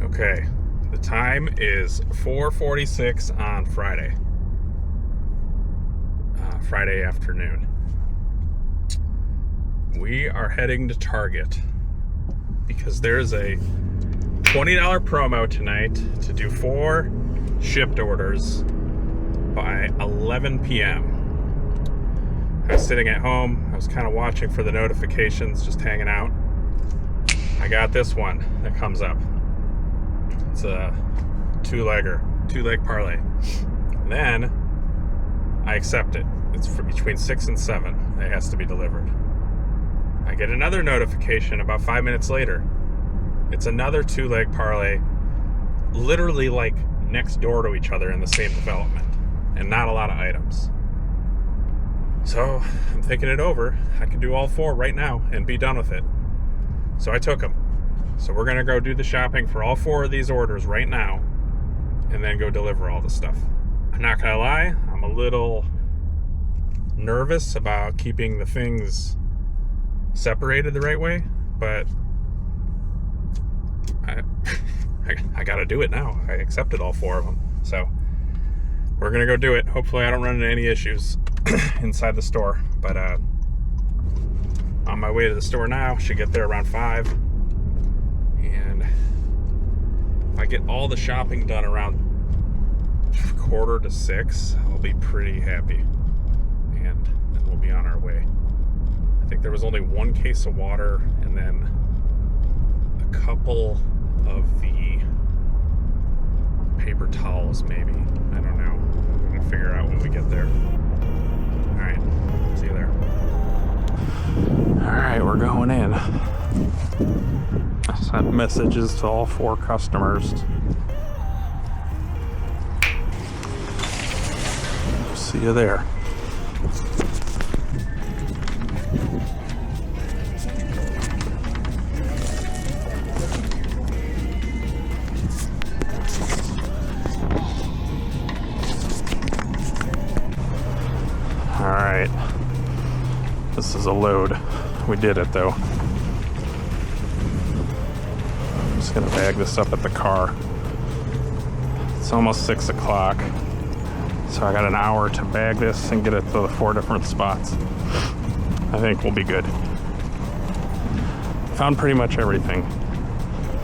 Okay, the time is 4:46 on Friday. Friday afternoon. We are heading to Target because there's a $20 promo tonight to do 4 Shipt orders by 11 p.m. I was sitting at home. I was kind of watching for the notifications, just hanging out. I got this one that comes up. It's a two-leg parlay. Then I accept it. It's for between 6 and 7. It has to be delivered. I get another notification about 5 minutes later. It's another 2-leg parlay, literally like next door to each other in the same development, and not a lot of items. So I'm thinking it over. I can do all 4 right now and be done with it. So I took them. So we're going to go do the shopping for all 4 of these orders right now and then go deliver all the stuff. I'm not going to lie, I'm a little nervous about keeping the things separated the right way, but I got to do it now. I accepted all 4 of them. So we're going to go do it. Hopefully I don't run into any issues inside the store, but on my way to the store now. Should get there around 5. And if I get all the shopping done around 5:45, I'll be pretty happy. And then we'll be on our way. I think there was only 1 case of water and then a couple of the paper towels, maybe. I don't know. We're going to figure out when we get there. All right. See you there. All right, we're going in. I sent messages to all 4 customers. See you there. All right. This is a load. We did it though. I'm just gonna bag this up at the car. It's almost 6 o'clock. So I got an hour to bag this and get it to the 4 different spots. I think we'll be good. Found pretty much everything.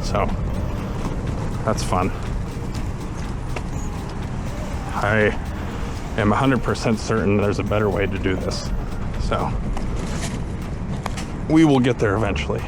So that's fun. I am 100% certain there's a better way to do this. So we will get there eventually.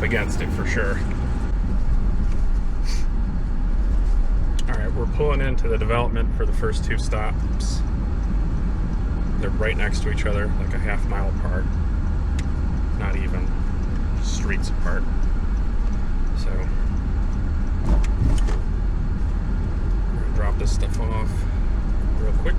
Against it for sure. Alright, we're pulling into the development for the first 2 stops. They're right next to each other, like a half-mile apart. Not even. Streets apart. So we're gonna drop this stuff off real quick.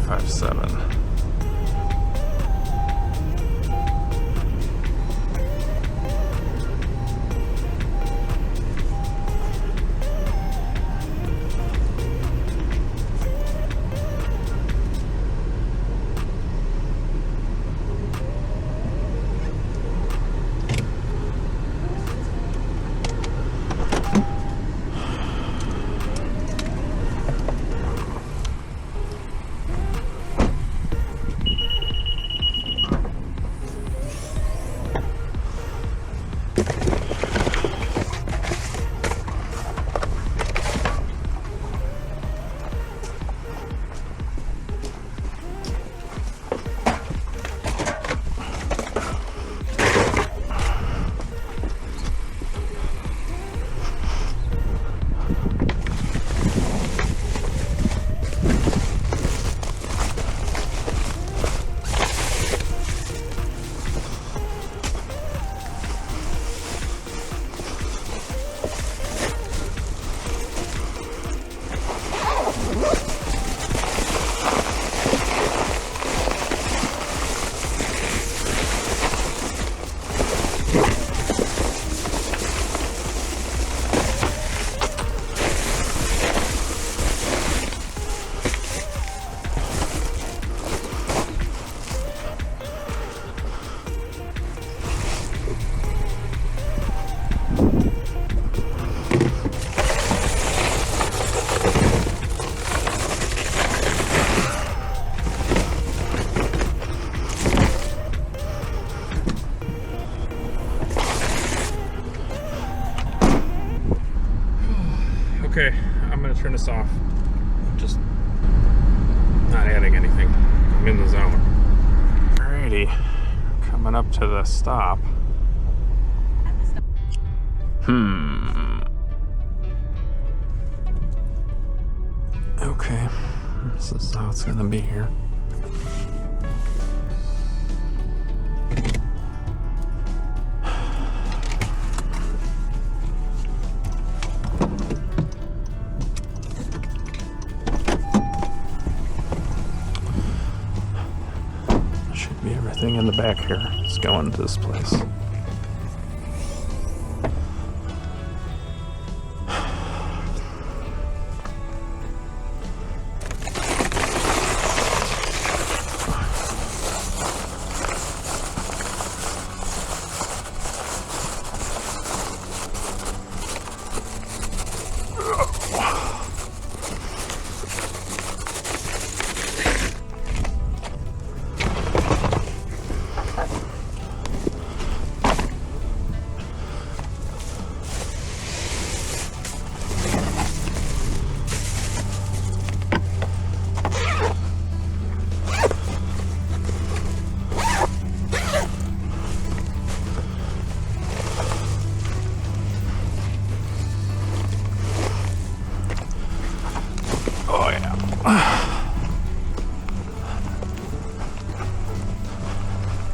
557. Okay, I'm gonna turn this off. Just not adding anything. I'm in the zone. Alrighty, coming up to the stop. Okay, this is how it's gonna be here. Everything in the back here is going to this place.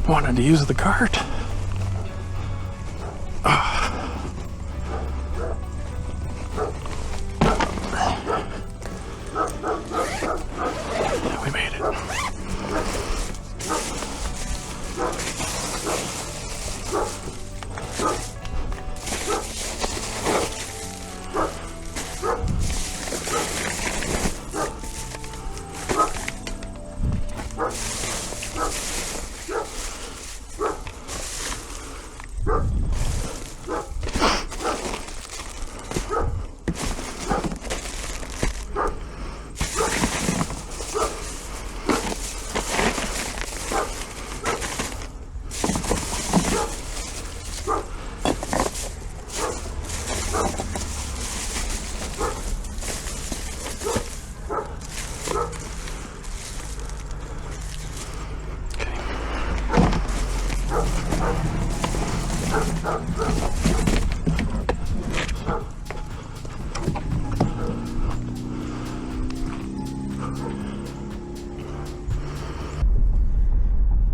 Wanted to use the cart. Yeah, we made it.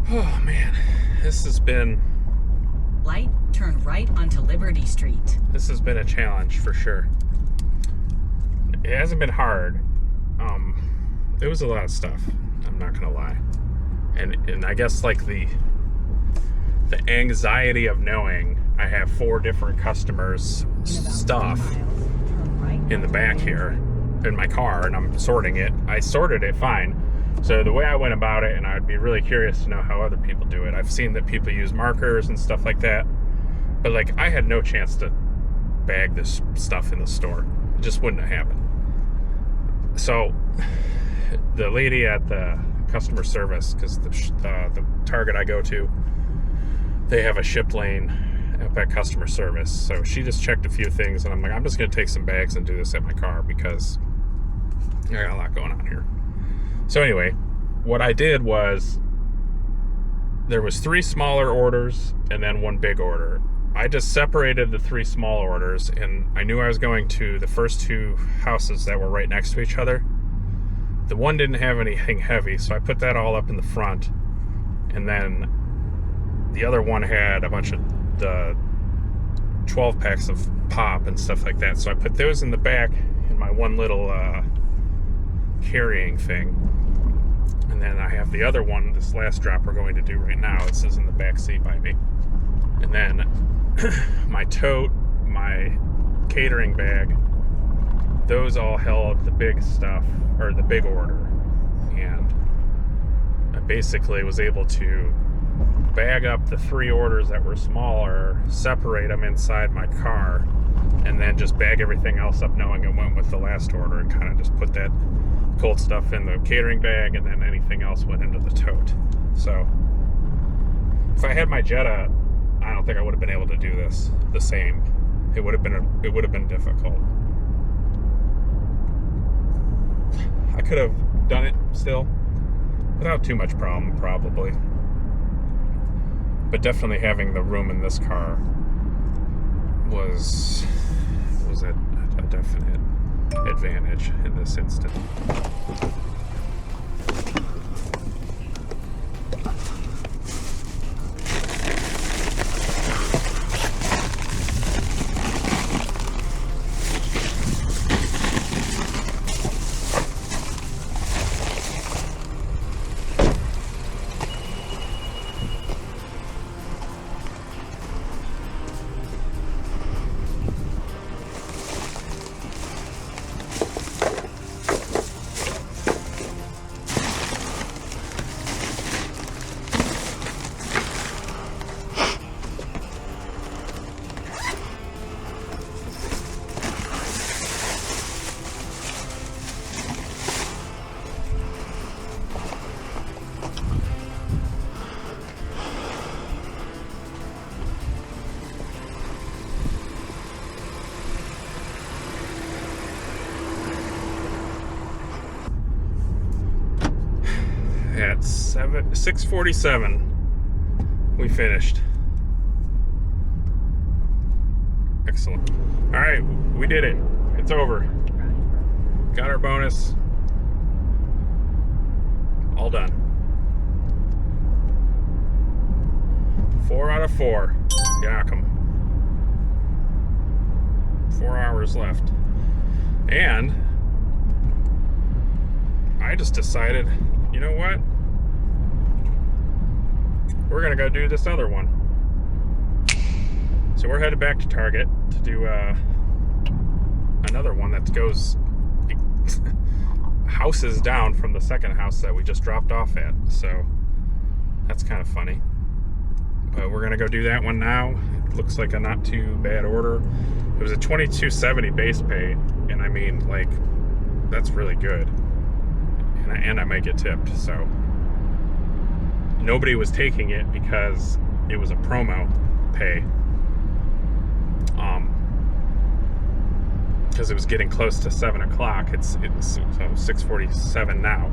Oh man, this has been... Light, turn right onto Liberty Street. This has been a challenge for sure. It hasn't been hard. it was a lot of stuff. I'm not gonna lie. And I guess like the anxiety of knowing I have 4 different customers' stuff in the back here in my car, and I'm sorting it. I sorted it fine. So the way I went about it, and I'd be really curious to know how other people do it. I've seen that people use markers and stuff like that, but like I had no chance to bag this stuff in the store. It just wouldn't have happened. So the lady at the customer service, because the Target I go to, they have a Shipt lane up at customer service. So she just checked a few things, and I'm like, I'm just gonna take some bags and do this at my car because I got a lot going on here. So anyway, what I did was there was 3 smaller orders and then 1 big order. I just separated the 3 small orders, and I knew I was going to the first 2 houses that were right next to each other. The one didn't have anything heavy, so I put that all up in the front, and then the other one had a bunch of the 12 packs of pop and stuff like that, so I put those in the back in my one little carrying thing. And then I have the other one, this last drop we're going to do right now. This is in the back seat by me. And then my tote, my catering bag, those all held the big stuff, or the big order. And I basically was able to bag up the 3 orders that were smaller, separate them inside my car, and then just bag everything else up knowing it went with the last order, and kind of just put that cold stuff in the catering bag, and then anything else went into the tote. So if I had my Jetta, I don't think I would have been able to do this the same. It would have been difficult. I could have done it still without too much problem, probably. But definitely having the room in this car was a definite advantage in this instant. At 6:47, we finished. Excellent. All right, we did it. It's over. Got our bonus. All done. 4 out of 4. Yak 'em. 4 hours left. And I just decided, you know what? We're gonna go do this other one. So we're headed back to Target to do another one that goes houses down from the second house that we just dropped off at. So that's kind of funny. But we're gonna go do that one now. It looks like a not too bad order. It was a $22.70 base pay, and I mean, like, that's really good. And I might get tipped, so nobody was taking it because it was a promo pay, because it was getting close to 7 o'clock. It's so 6:47 now,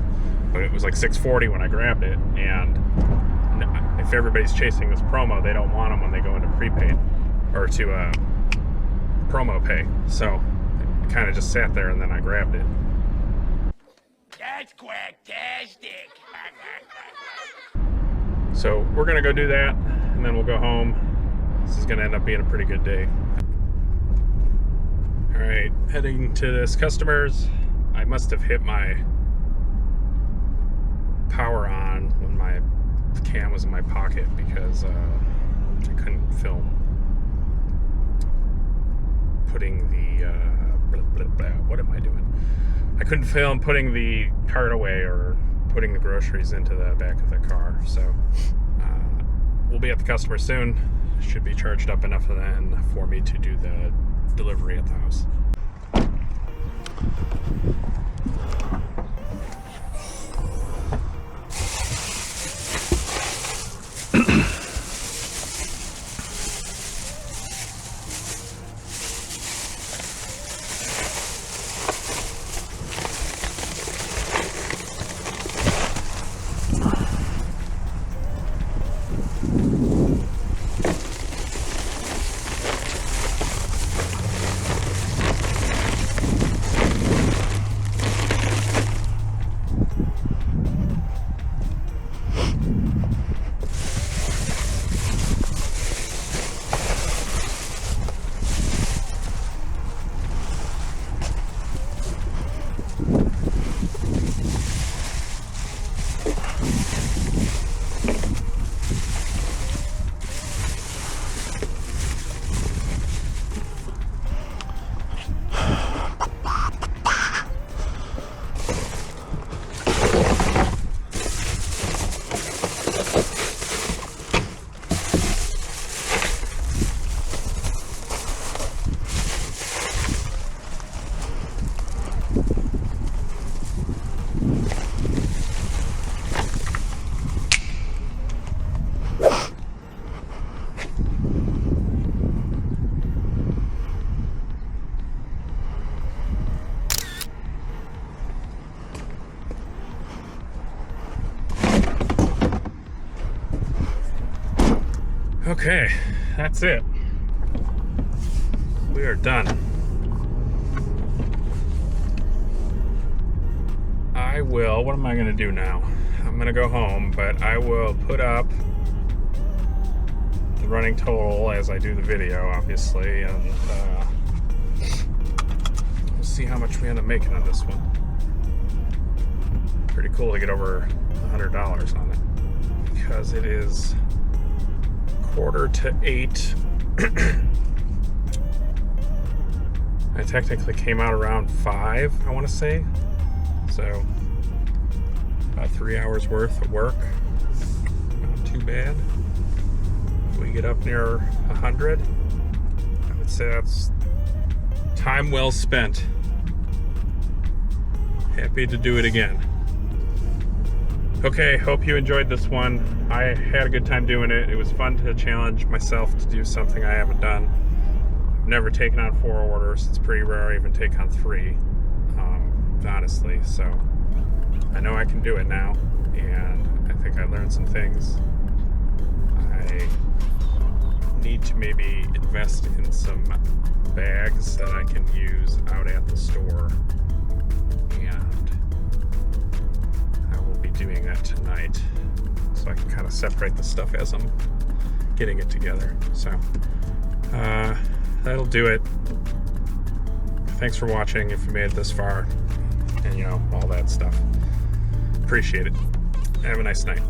but it was like 6:40 when I grabbed it. And if everybody's chasing this promo, they don't want them when they go into prepaid or to promo pay. So it kind of just sat there, and then I grabbed it. That's quacktastic. So we're gonna go do that, and then we'll go home. This is gonna end up being a pretty good day. All right, heading to this customer's. I must have hit my power on when my cam was in my pocket because I couldn't film putting the what am I doing? I couldn't film putting the cart away or putting the groceries into the back of the car. So we'll be at the customer soon. Should be charged up enough then for me to do the delivery at the house. Okay, that's it. We are done. What am I gonna do now? I'm gonna go home, but I will put up the running total as I do the video, obviously, and we'll see how much we end up making on this one. Pretty cool to get over $100 on it, because it is 7:45. I technically came out around 5, I want to say. So about 3 hours worth of work. Not too bad. If we get up near 100, I would say that's time well spent. Happy to do it again. Okay, hope you enjoyed this one. I had a good time doing it. It was fun to challenge myself to do something I haven't done. I've never taken on 4 orders. It's pretty rare I even take on 3, honestly. So I know I can do it now, and I think I learned some things. I need to maybe invest in some bags that I can use out at the store, and I will be doing that tonight, so I can kind of separate the stuff as I'm getting it together. So that'll do it. Thanks for watching if you made it this far, and all that stuff. Appreciate it. Have a nice night.